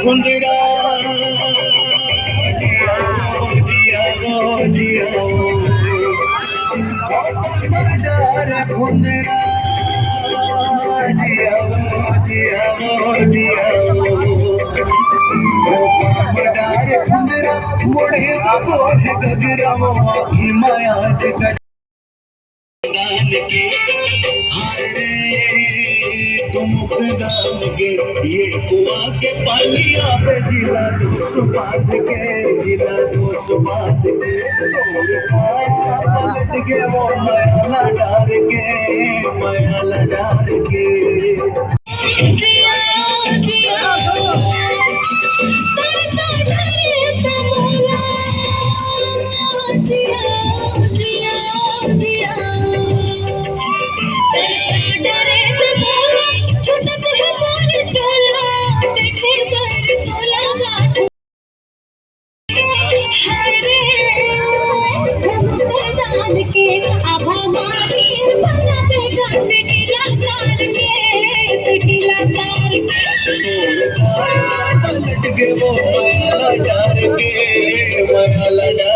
फुंदरा जिया फुंदरा मुड़े गजरा माया के तुम दान के ये कुआ के पानिया पे जिला दो सुबाद के पलट के वो माया डार के पलट के वो माया डार के